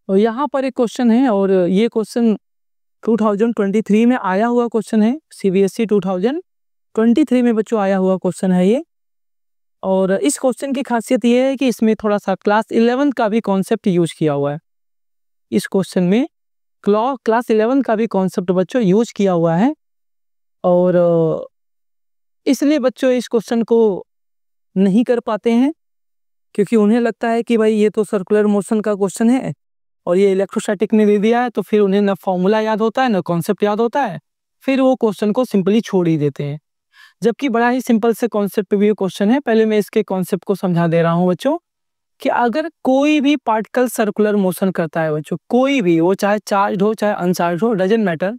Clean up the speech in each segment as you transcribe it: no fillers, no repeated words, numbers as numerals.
और यहाँ पर एक क्वेश्चन है और ये क्वेश्चन 2023 में आया हुआ क्वेश्चन है, CBSE 2023 में बच्चों आया हुआ क्वेश्चन है ये। और इस क्वेश्चन की खासियत ये है कि इसमें थोड़ा सा क्लास 11 का भी कॉन्सेप्ट यूज किया हुआ है। इस क्वेश्चन में क्लास 11 का भी कॉन्सेप्ट बच्चों यूज किया हुआ है और इसलिए बच्चों इस क्वेश्चन को नहीं कर पाते हैं क्योंकि उन्हें लगता है कि भाई ये तो सर्कुलर मोशन का क्वेश्चन है और ये इलेक्ट्रोस्टैटिक ने दे दिया है, तो फिर उन्हें ना फॉर्मूला याद होता है ना कॉन्सेप्ट याद होता है, फिर वो क्वेश्चन को सिंपली छोड़ ही देते हैं। जबकि बड़ा ही सिंपल से कॉन्सेप्ट पे भी ये क्वेश्चन है। पहले मैं इसके कॉन्सेप्ट को समझा दे रहा हूँ बच्चों कि अगर कोई भी पार्टिकल सर्कुलर मोशन करता है बच्चों, कोई भी, वो चाहे चार्ज हो चाहे अनचार्ज हो, डजंट मैटर,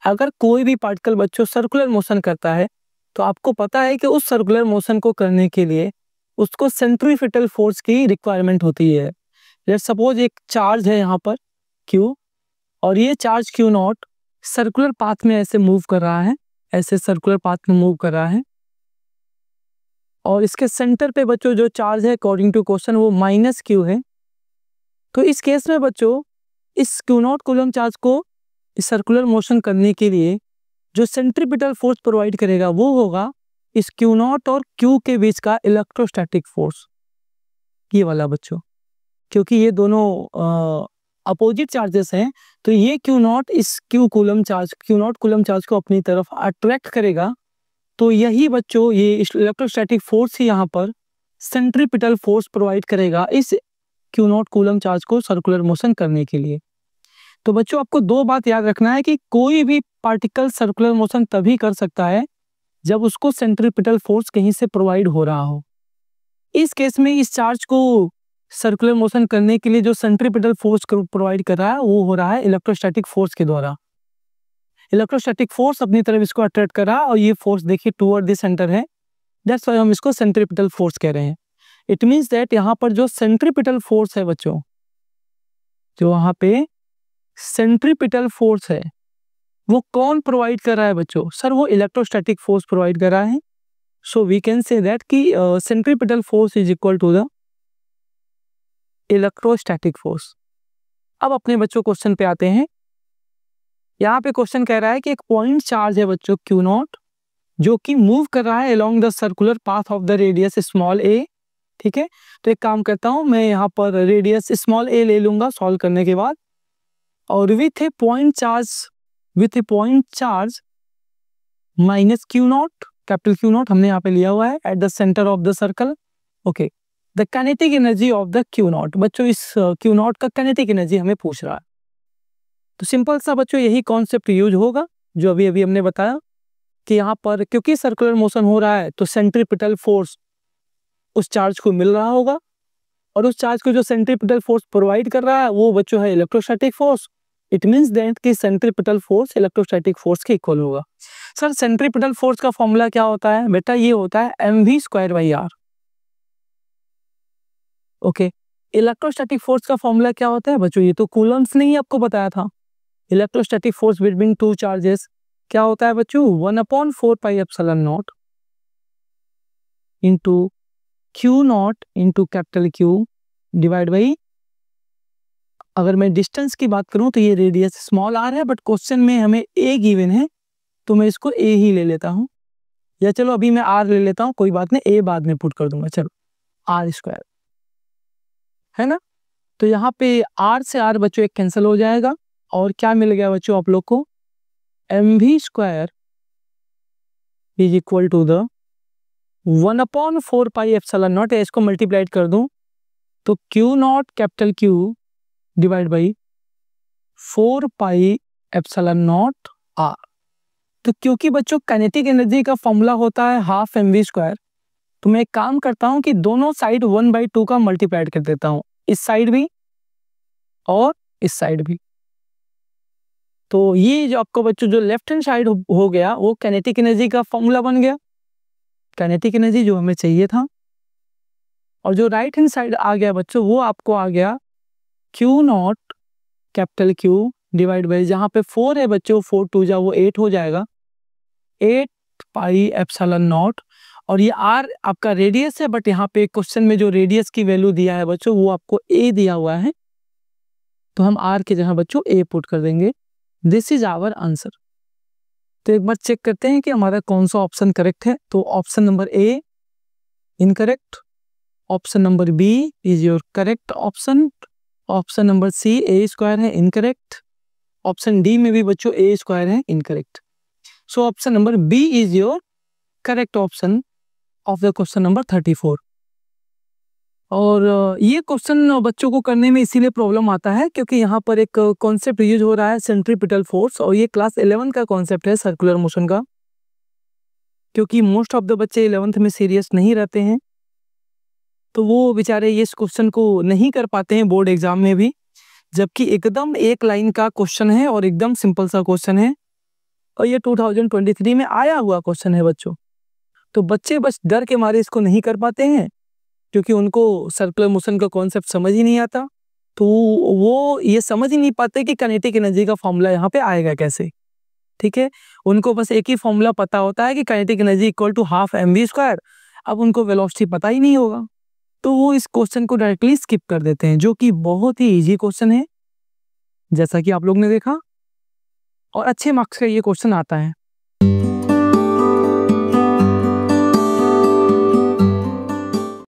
अगर कोई भी पार्टिकल बच्चों सर्कुलर मोशन करता है तो आपको पता है कि उस सर्कुलर मोशन को करने के लिए उसको सेंट्रीफ्यूगल फोर्स की रिक्वायरमेंट होती है। लेट्स सपोज एक चार्ज है यहाँ पर Q और ये चार्ज Q0 सर्कुलर पाथ में ऐसे मूव कर रहा है, ऐसे सर्कुलर पाथ में मूव कर रहा है और इसके सेंटर पे बच्चों जो चार्ज है अकॉर्डिंग टू क्वेश्चन वो -Q है। तो इस केस में बच्चों इस Q0 कूलम चार्ज को इस सर्कुलर मोशन करने के लिए जो सेंट्रीपिटल फोर्स प्रोवाइड करेगा वो होगा इस Q0 और Q के बीच का इलेक्ट्रोस्टैटिक फोर्स, ये वाला बच्चों, क्योंकि ये दोनों अपोजिट चार्जेस हैं तो ये Q0 इस Q कूलम चार्ज को अपनी तरफ अट्रैक्ट करेगा। तो यही बच्चों ये इलेक्ट्रोस्टैटिक फोर्स ही यहाँ पर सेंट्रीपिटल फोर्स प्रोवाइड करेगा इस Q0 कूलम चार्ज को सर्कुलर मोशन करने के लिए। तो बच्चों आपको दो बात याद रखना है कि कोई भी पार्टिकल सर्कुलर मोशन तभी कर सकता है जब उसको सेंट्रीपिटल फोर्स कहीं से प्रोवाइड हो रहा हो। इस केस में इस चार्ज को सर्कुलर मोशन करने के लिए जो सेंट्रीपिटल फोर्स प्रोवाइड कर रहा है वो हो रहा है इलेक्ट्रोस्टैटिक फोर्स के द्वारा। इलेक्ट्रोस्टैटिक फोर्स अपनी तरफ इसको अट्रैक्ट कर रहा है और ये फोर्स देखिए टुवर्ड द सेंटर है, दैट्स व्हाई हम इसको सेंट्रीपिटल फोर्स कह रहे हैं। इट मींस दैट यहाँ पर जो सेंट्रीपिटल फोर्स है बच्चों, जो वहाँ पे सेंट्रीपिटल फोर्स है वो कौन प्रोवाइड कर रहा है बच्चों? सर वो इलेक्ट्रोस्टैटिक फोर्स प्रोवाइड कर रहा है। So we can say that कि centripetal force is equal to the electrostatic force. अब अपने बच्चों क्वेश्चन पे आते हैं। यहाँ पे क्वेश्चन कह रहा है कि एक पॉइंट चार्ज है बच्चों Q0 जो कि मूव कर रहा है along the circular path of the radius small a। ठीक है, तो एक काम करता हूँ मैं यहाँ पर रेडियस स्मॉल a ले लूंगा सॉल्व करने के बाद, और with A point charge minus Q0, capital Q0 हमने यहाँ पे लिया हुआ है at the centre of the circle. Okay, the kinetic energy of the Q0, बच्चों इस Q0 का काइनेटिक एनर्जी हमें पूछ रहा है। तो सिंपल सा बच्चों यही कॉन्सेप्ट यूज होगा जो अभी हमने बताया कि यहाँ पर क्योंकि सर्कुलर मोशन हो रहा है तो सेंट्रीपिटल फोर्स उस चार्ज को मिल रहा होगा और उस चार्ज को जो सेंट्रीपिटल फोर्स प्रोवाइड कर रहा है वो बच्चों है electrostatic force. It means that कि सेंट्रीपिटल फोर्स इलेक्ट्रोस्टैटिक फोर्स के इक्वल होगा। सर सेंट्रीपिटल फोर्स का फॉर्मूला क्या होता है बेटा? ये होता है mv²/r। ओके, इलेक्ट्रोस्टैटिक फोर्स का फॉर्मूला क्या होता है बच्चों? ये तो कूलम्स ने ही आपको बताया था। Electrostatic force between two charges क्या होता है बच्चों? 1/4πε0 into Q0 into capital Q divide by, अगर मैं डिस्टेंस की बात करूं तो ये रेडियस स्मॉल r है बट क्वेश्चन में हमें a गिवन है तो मैं इसको a ही ले लेता हूं, या चलो अभी मैं r ले लेता हूं, कोई बात नहीं, a बाद में पुट कर दूंगा। चलो r² है ना, तो यहाँ पे r से r बच्चों एक कैंसिल हो जाएगा और क्या मिल गया बच्चों आप लोग को? mv² is equal to the 1/4πε0, इसको मल्टीप्लाइड कर दूं तो Q0 capital Q divide by 4πε0r। तो क्योंकि बच्चों काइनेटिक एनर्जी का फॉर्मूला होता है हाफ mv², तो मैं एक काम करता हूं कि दोनों साइड 1/2 का मल्टीप्लाइड कर देता हूं, इस साइड भी और इस साइड भी। तो ये जो आपको बच्चों जो लेफ्ट हैंड साइड हो गया वो काइनेटिक एनर्जी का फॉर्मूला बन गया, काइनेटिक एनर्जी जो हमें चाहिए था। और जो राइट हैंड साइड आ गया बच्चों वो आपको आ गया Q0 capital Q divide by, जहाँ पे 4 है बच्चों 4 2 जा वो 8 हो जाएगा, 8πε0। और ये r आपका रेडियस है बट यहाँ पे क्वेश्चन में जो रेडियस की वैल्यू दिया है बच्चों वो आपको a दिया हुआ है। तो हम आर की जगह बच्चों ए पुट कर देंगे। This is our answer. तो एक बार चेक करते हैं कि हमारा कौन सा ऑप्शन करेक्ट है। तो option number A incorrect, option number B is your correct option, option number C a square है इनकरेक्ट, ऑप्शन डी में भी बच्चों ए स्क्वायर है incorrect. So option number B is your correct option of the question number 34। और ये question बच्चों को करने में इसीलिए प्रॉब्लम आता है क्योंकि यहाँ पर एक कॉन्सेप्ट यूज हो रहा है सेंट्रीपिटल फोर्स, और ये क्लास 11 का कॉन्सेप्ट है सर्कुलर मोशन का। क्योंकि मोस्ट ऑफ द बच्चे 11th में सीरियस नहीं रहते हैं, तो वो बेचारे ये इस क्वेश्चन को नहीं कर पाते हैं बोर्ड एग्जाम में भी, जबकि एकदम एक लाइन का क्वेश्चन है और एकदम सिंपल सा क्वेश्चन है, और ये 2023 में आया हुआ क्वेश्चन है बच्चों। तो बच्चे बस डर के मारे इसको नहीं कर पाते हैं क्योंकि उनको सर्कुलर मोशन का कॉन्सेप्ट समझ ही नहीं आता, तो वो ये समझ ही नहीं पाते कि काइनेटिक एनर्जी का फॉर्मूला यहाँ पे आएगा कैसे। ठीक है, उनको बस एक ही फॉर्मूला पता होता है कि kinetic energy equal to half mv²। अब उनको वेलोसिटी पता ही नहीं होगा, तो वो इस क्वेश्चन को डायरेक्टली स्किप कर देते हैं, जो कि बहुत ही इजी क्वेश्चन है जैसा कि आप लोग ने देखा, और अच्छे मार्क्स का ये क्वेश्चन आता है।